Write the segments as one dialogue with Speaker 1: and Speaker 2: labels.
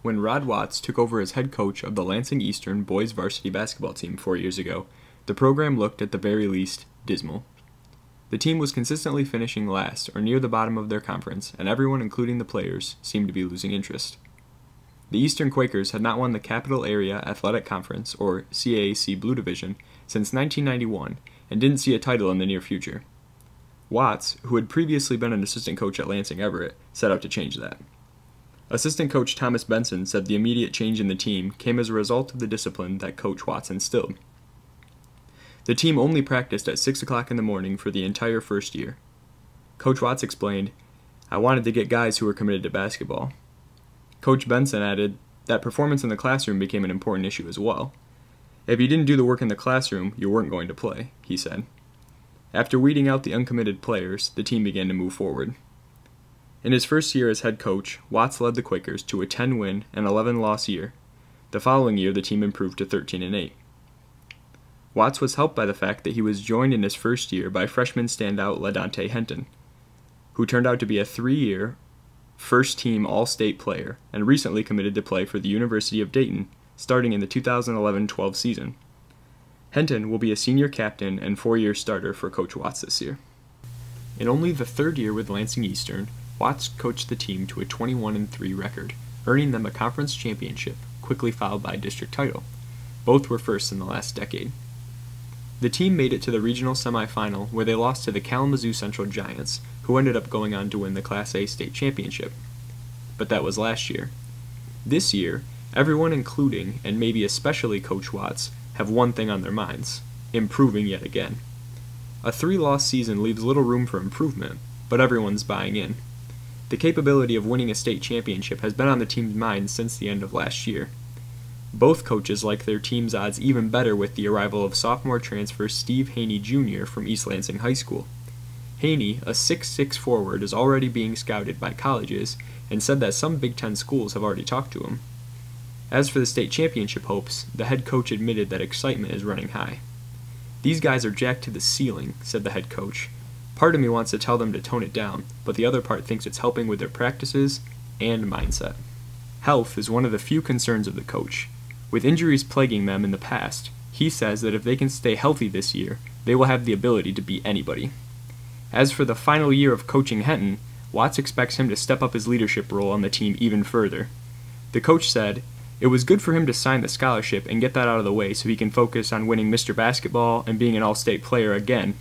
Speaker 1: When Rod Watts took over as head coach of the Lansing Eastern boys varsity basketball team 4 years ago, the program looked at the very least dismal. The team was consistently finishing last or near the bottom of their conference, and everyone, including the players, seemed to be losing interest. The Eastern Quakers had not won the Capital Area Athletic Conference, or CAAC Blue Division, since 1991 and didn't see a title in the near future. Watts, who had previously been an assistant coach at Lansing Everett, set out to change that. Assistant coach Thomas Benson said the immediate change in the team came as a result of the discipline that Coach Watts instilled. The team only practiced at 6 o'clock in the morning for the entire first year. Coach Watts explained, "I wanted to get guys who were committed to basketball." Coach Benson added that performance in the classroom became an important issue as well. "If you didn't do the work in the classroom, you weren't going to play," he said. After weeding out the uncommitted players, the team began to move forward. In his first year as head coach, Watts led the Quakers to a 10-win and 11-loss year. The following year, the team improved to 13-8. Watts was helped by the fact that he was joined in his first year by freshman standout LaDante Henton, who turned out to be a 3-year, first-team All-State player and recently committed to play for the University of Dayton, starting in the 2011-12 season. Henton will be a senior captain and 4-year starter for Coach Watts this year. In only the third year with Lansing Eastern, Watts coached the team to a 21-3 record, earning them a conference championship, quickly followed by a district title. Both were first in the last decade. The team made it to the regional semifinal, where they lost to the Kalamazoo Central Giants, who ended up going on to win the Class A state championship. But that was last year. This year, everyone, including, and maybe especially Coach Watts, have one thing on their minds: improving yet again. A 3-loss season leaves little room for improvement, but everyone's buying in. The capability of winning a state championship has been on the team's mind since the end of last year. Both coaches like their team's odds even better with the arrival of sophomore transfer Steve Haney Jr. from East Lansing High School. Haney, a 6'6" forward, is already being scouted by colleges and said that some Big Ten schools have already talked to him. As for the state championship hopes, the head coach admitted that excitement is running high. "These guys are jacked to the ceiling," said the head coach. "Part of me wants to tell them to tone it down, but the other part thinks it's helping with their practices and mindset." Health is one of the few concerns of the coach. With injuries plaguing them in the past, he says that if they can stay healthy this year, they will have the ability to beat anybody. As for the final year of coaching Henton, Watts expects him to step up his leadership role on the team even further. The coach said, "It was good for him to sign the scholarship and get that out of the way so he can focus on winning Mr. Basketball and being an all-state player again,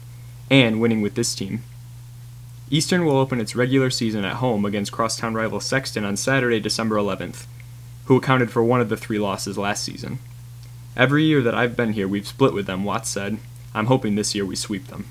Speaker 1: and winning with this team." Eastern will open its regular season at home against crosstown rival Sexton on Saturday, December 11th, who accounted for one of the 3 losses last season. "Every year that I've been here, we've split with them," Watts said. "I'm hoping this year we sweep them."